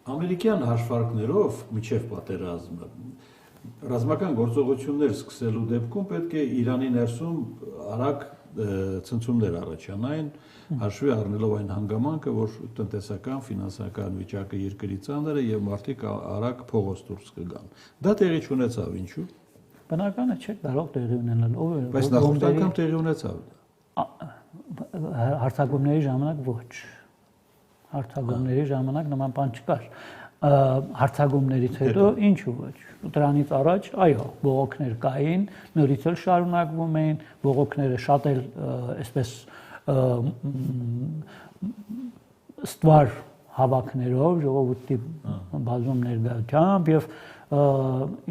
ամերիկյան հաշվարկներով միջև պատերազմը ռազմական գործողություններ սկսելու դեպքում պետք է Իրանի ներսում արագ ցնցումներ առաջանային, հաշվի առնելով այն հանգամանքը, որ տնտեսական, ֆինանսական վիճակը երկրի ծանր է եւ մարդիկ արագ փողոց դուրս կգան։ Դա տեղի չունեցավ, ինչու՞։ Բնական է, չէ, կարող տեղի ունենալ, ով է։ Բայց նախորդ անգամ տեղի ունեցավ։ Հարցակումների ժամանակ ոչ։ Հարցակումների ժամանակ նման բան չկար։ Հարցակումներից հետո ինչու ոչ։ Դրանից առաջ, այո, բողոքներ կային, նորից էլ շարունակվում էին, բողոքները շատ էլ այսպես ստվար հավաքներով, ժողովրդի բազում ներկայությամբ եւ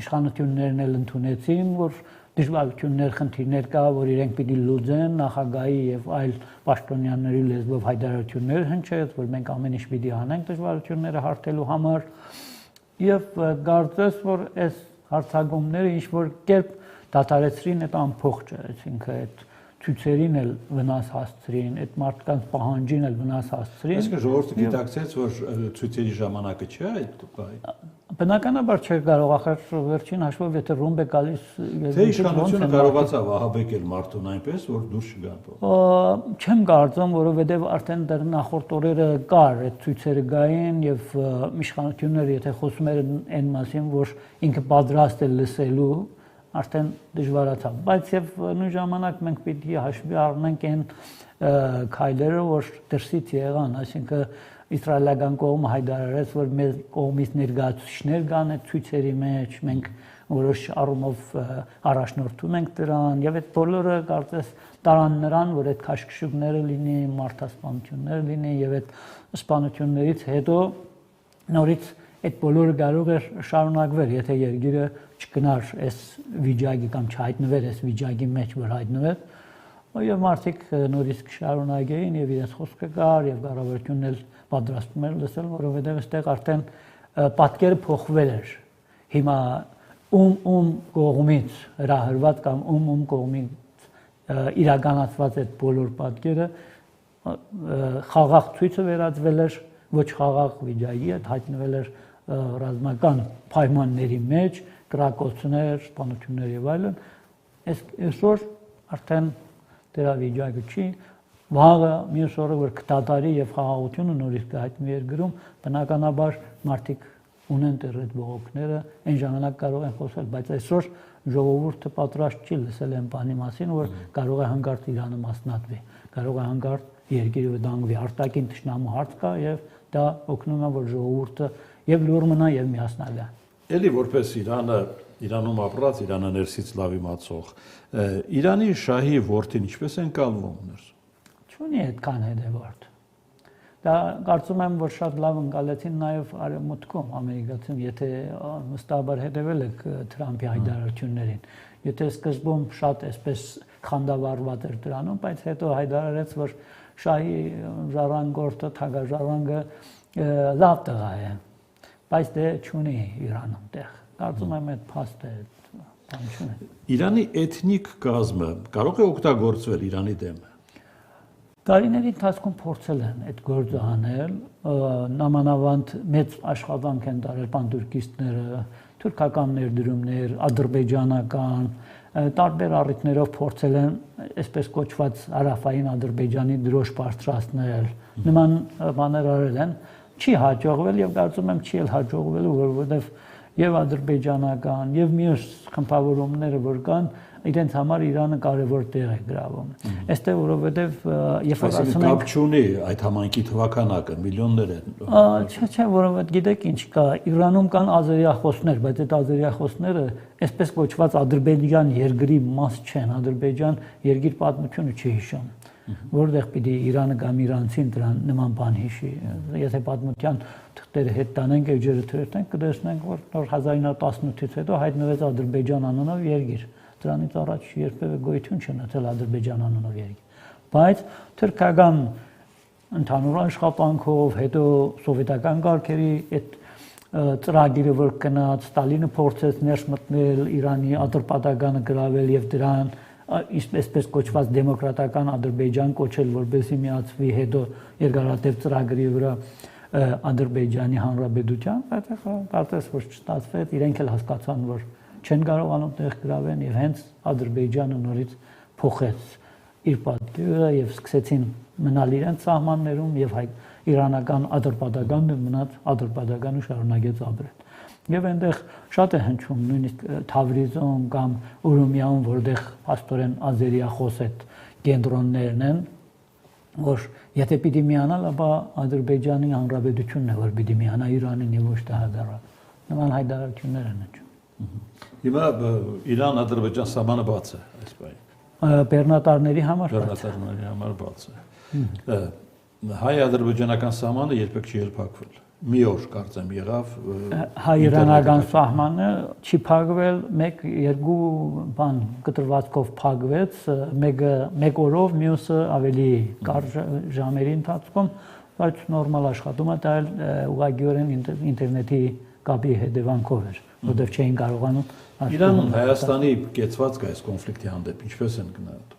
իշխանություններն էլ ընդունեցին, որ դժվարություններ, խնդիրներ կա, որ իրենք պիտի լուծեն, նախագահի եւ այլ պաշտոնյաների լեզվով հայտարարություններ հնչեց, որ մենք ամեն ինչ պիտի անենք դժվարությունները հարթելու համար եւ կարծես որ այս հարցակումները ինչ որ կերպ դադարեցրին այդ ամփոխը, այսինքն այդ ցույցերին էլ վնաս հասցրին, այդ մարդկանց պահանջին էլ վնաս հասցրին։ Այսինքն ժողովուրդը գիտակցեց, որ ցույցերի ժամանակը չէ այդ բանը։ Բնականաբար չէր կարող, ախր վերջին հաշվով եթե ռումբ է գալիս, թե իշխանությունը կարողացավ ահաբեկել մարդուն այնպես, որ դուրս չգան։ Չեմ կարծում, որովհետև արդեն դեռ նախորդ օրերը կար այդ ցույցերը գային եւ իշխանությունները եթե խոսում են այն մասին, որ ինքը պատրաստ է լսելու, արդեն դժվարացավ, բայց եւ նույն ժամանակ մենք պիտի հաշվի առնենք այն քայլերը, որ դրսից եղան, այսինքն իսրայելական կողմը հայտարարեց, որ մեր կողմից ներկայացուցիչներ կան այդ ցույցերի մեջ, մենք որոշ առումով առաջնորդում ենք դրան եւ այդ բոլորը կարծես տարան նրան, որ այդ քաշքշուկները լինի, մարդասպանություններ լինի եւ այդ սպանություններից հետո նորից այդ բոլորը կարող էր շարունակվել, եթե երկիրը չգնար այս վիճակի կամ չհայտնվեր այս վիճակի մեջ, որ հայտնվեց, եւ մարդիկ նորից կշարունակեին եւ իրենց խոսքը կար եւ կառավարությունն էլ պատրաստվում էր լսել, որովհետեւ այստեղ արդեն պատկերը փոխվել էր։ Հիմա ում կողմից հրահրված կամ ում կողմից իրականացված այդ բոլոր պատկերը խաղաղ ցույցը վերածվել էր ոչ խաղաղ վիճակի, հայտնվել էր ռազմական պայմանների մեջ, կրակոցներ, սպանություններ եւ այլն, այսօր արդեն դրա վիճակը չի, վաղը մյուս օրը որ կդադարի եւ խաղաղությունը նորից կհայտնվի երկրում, բնականաբար մարդիկ ունեն դեռ այդ բողոքները, այն ժամանակ կարող են խոսել, բայց այսօր ժողովուրդը պատրաստ չի լսել այն բանի մասին, որ կարող է հանգարտ Իրանը մասնատվի, կարող է հանգարտ երկիրը վտանգվի, արտաքին թշնամու հարց կա եւ դա օգնում է որ ժողովուրդը եւ լուր մնա եւ միասնալի։ Էլի որպես Իրանում ապրած, Իրանը ներսից լավ իմացող, Իրանի շահի որդին ինչպես են կանվում ներս։ Չունի այդքան հետևորդ։ Դա կարծում եմ որ շատ լավ ընկալեցին նաեւ արևմուտքում ամերիկացին, եթե վստահաբար հետևել եք Թրամփի հայտարարություններին։ Եթե սկզբում շատ այսպես խանդավառված էր դրանում, բայց հետո հայտարարեց որ շահի ժառանգորդը, թագաժառանգը լավ տղա է, բայց դե չունի Իրանում տեղ։ Կարծում եմ այդ փաստ է, բան չունի։ Իրանի էթնիկ կազմը կարող է օգտագործվել Իրանի դեմ։ Տարիների ընթացքում փորձել են այդ գործը անել, նամանավանդ մեծ աշխատանք են տարել բանդուրկիստները, թուրքական ներդրումներ, ադրբեջանական, տարբեր առիթներով փորձել են այսպես կոչված հարավային Ադրբեջանի դրոշ բարձրացնել, նման բաներ արել են, չի հաջողվել եւ կարծում եմ չի էլ հաջողվելու, որովհետեւ եւ ադրբեջանական եւ մյուս խմբավորումները որ կան, իրենց համար Իրանը կարևոր տեղ է գրավում։ Այստեղ որովհետեւ երբ որ ասում ենք չունի այդ համայնքի թվականակը, միլիոններ են։ Չէ, որովհետեւ գիտեք ինչ կա, Իրանում կան ազերիախոսներ, բայց այդ ազերիախոսները այսպես կոչված ադրբեջան երկրի մաս չեն, Ադրբեջան երկիր պատմությունը չի հիշում, որտեղ պիտի Իրանը կամ իրանցին դրան նման բան հիշի։ Եթե պատմության թղթերը հետ տանենք եւ ջերը թրեցնենք, կտեսնենք որ նոր 1918-ից հետո հայտնվեց Ադրբեջան անունով երկիր։ Դրանից առաջ երբևէ գոյություն չունեցել Ադրբեջան անունով երկիր։ Բայց թուրքական ընդհանուր աշխատանքով, հետո սովետական կարգերի այդ ծրագիրը որ գնաց, Ստալինը փորձեց ներս մտնել Իրանի Ատրպատականը գրավել եւ դրան այսպես կոչված դեմոկրատական Ադրբեջան կոչել, որպեսզի միացվի հետո երկարատև ծրագրի վրա Ադրբեջանի Հանրապետության, այդտեղ կարծես որ չստացվեց, իրենք էլ հասկացան, որ չեն կարողանում տեղ գրավեն եւ հենց Ադրբեջանը նորից փոխեց իր պատկերը եւ սկսեցին մնալ իրենց սահմաններում եւ իրանական ադրբեջանն մնաց ադրբեջանը շարունակեց ապրել։ Եվ այնտեղ շատ է հնչում նույնիսկ Թավրիզում կամ Ուրումիայում, որտեղ աստորեն ազերիախոս այդ կենտրոններն են, որ եթե պիտի միանալ, ապա Ադրբեջանի Հանրապետությունն է, որ պիտի միանա Իրանին եւ ոչ թե հակառակը։ Նման հայտարարություններ են հնչում։ Հիմա Իրան-Ադրբեջան սահմանը բաց է այս բանը։ Բեռնատարների համար բաց է։ Հայ-ադրբեջանական սահմանը երբեք չի փակվել։ Մի օր կարծեմ եղավ հայ-իրանական սահմանը չի փակվել, երկու բան կտրվածքով փակվեց, մեկ օրով, մյուսը ավելի կարճ ժամերի ընթացքում, բայց նորմալ աշխատում է, դա ուղղակիորեն ինտերնետի կապի հետևանքով էր, որտեղ չէին կարողանում Իրանն Հայաստանի կեցվածքը այս կոնֆլիկտի հանդեպ ինչպես են գնահատում։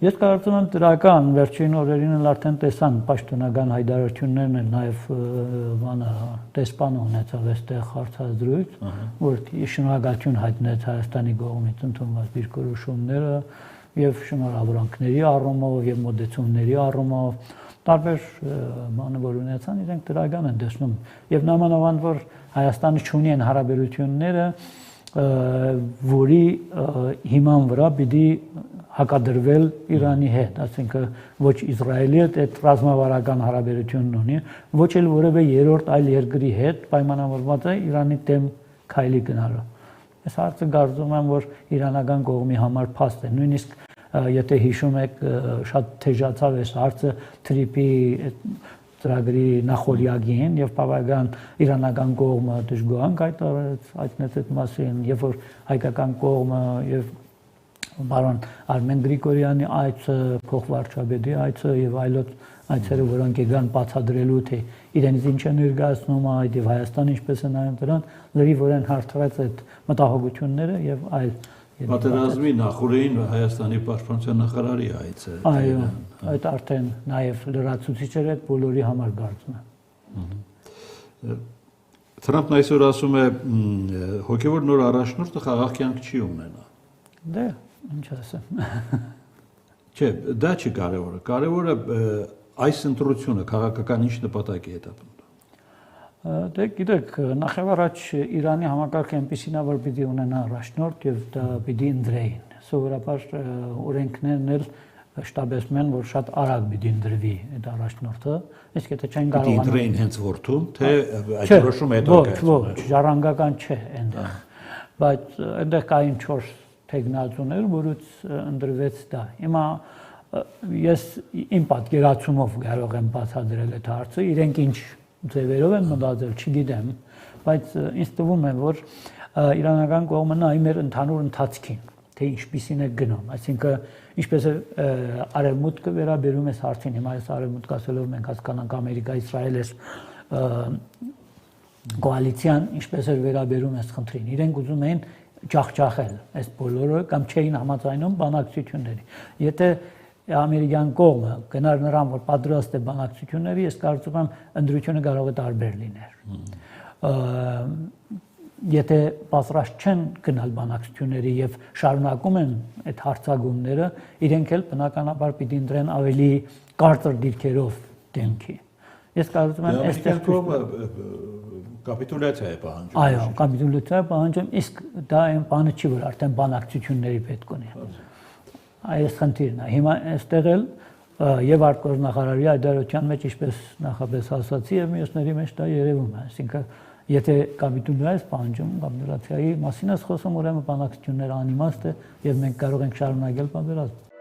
Ես կարծում եմ դրական վերջին օրերին էլ արդեն տեսան պաշտոնական հայտարարություններն են նաև բանը տեսփանը ունեցավ այստեղ հարցազրույց, որ շնորհակալություն հայտնեց Հայաստանի կողմից ընդունված դիրքորոշումները եւ շնորհավորանքների առումով եւ մոդեցումների առումով տարբեր բանը որ ունեցան իրենք դրական են տեսնում եւ նամանավանդ որ Հայաստանը ունի են հարաբերությունները որի հիման վրա պիտի հակադրվել Իրանի հետ, այսինքն ոչ Իսրայելի հետ այդ ռազմավարական հարաբերությունն ունի, ոչ էլ որևէ երրորդ այլ երկրի հետ պայմանավորված է Իրանի դեմ քայլի գնալու։ Ես հարցը կարծում եմ, որ իրանական կողմի համար փաստ է, նույնիսկ եթե հիշում եք, շատ թեժացավ այս հարցը Թրիպի ծրագրի նախօրյակին եւ բավական իրանական կողմը դժգոհանք հայտարարեց այդ մասին, երբ որ հայկական կողմը եւ Բարոն Արմեն Գրիգորյանի այցը, փոխվարչապետի այցը եւ այլոց այցերը, որոնք եկան բացադրելու թե իրենից ինչ է ներկայացնում այդ եւ Հայաստանը ինչպես է նայում դրան, լրիվորեն հարթվեց այդ մտահոգությունները եւ այլ Պատերազմի նախորդին Հայաստանի պաշտպանության նախարարի այցը։ Այո, այդ արդեն նաեւ լրացուցիչ էր այդ բոլորի համար կարծում եմ։ Թրամփն այսօր ասում է հոգեվոր նոր առաջնորդը խաղաղ կյանք չի ունենա։ Դե ինչ ասեմ։ Չէ, դա չի կարևորը։ Կարևորը այս ընտրությունը քաղաքական ինչ նպատակ է հետապնդում։ Դե գիտեք, նախ եւ առաջ Իրանի համակարգը այնպեսին է, որ պիտի ունենա առաջնորդ եւ դա պիտի ընտրեին։ Սովորաբար օրենքներն էլ շտաբեցում են, որ շատ արագ պիտի ընտրվի այդ առաջնորդը, իսկ եթե չեն կարողանում ընտրեին հենց որդուն, թե այդ որոշումը հետո կայացվում։ Ոչ, ժառանգական չէ այնտեղ։ Բայց այնտեղ կային 4 թեկնածուներ, որից ընտրվեց դա։ Հիմա ես իմ պատկերացումով կարող եմ բացատրել այդ հարցը, իրենք ինչ ձևերով են մտածել, չգիտեմ, բայց ինձ թվում է, որ իրանական կողմը նայում էր ընդհանուր ընթացքին, թե ինչպիսին է գնում, այսինքն ինչպես է արևմուտքը վերաբերում է հարցին, հիմա այս արևմուտք ասելով մենք հասկանանք Ամերիկա-Իսրայել է կոալիցիան ինչպես է վերաբերում այս խնդրին, իրենք ուզում էին ջախջախել այս բոլորը կամ չէին համաձայնում բանակցությունների։ Եթե ամերիկյան կողմը գնար նրան, որ պատրաստ է բանակցությունների, ես կարծում եմ ընդրությունը կարող է տարբեր լիներ։ Եթե պատրաստ չեն գնալ բանակցությունների եւ շարունակում են այդ հարցակումները, իրենք էլ բնականաբար պիտի ընտրեն ավելի կարճ դիրքերով դեմքի։ Ես կարծում եմ այստեղ կողմը կապիտուլյացիա է պահանջում։ Այո, կապիտուլյացիա է պահանջում, իսկ դա այն բանը չի, որ արդեն բանակցությունների պետք ունի։ Այս խնդիրն է։ Հիմա այստեղ էլ եւ արտգործնախարարի հայտարարության մեջ ինչպես նախապես ասացի եւ մյուսների մեջ դա երևում է, այսինքն եթե կապիտուլյացիա է պահանջում, կապիտուլյացիայի մասին է խոսում, ուրեմն բանակցությունները անիմաստ է եւ մենք կարող ենք շարունակել պատերազմը։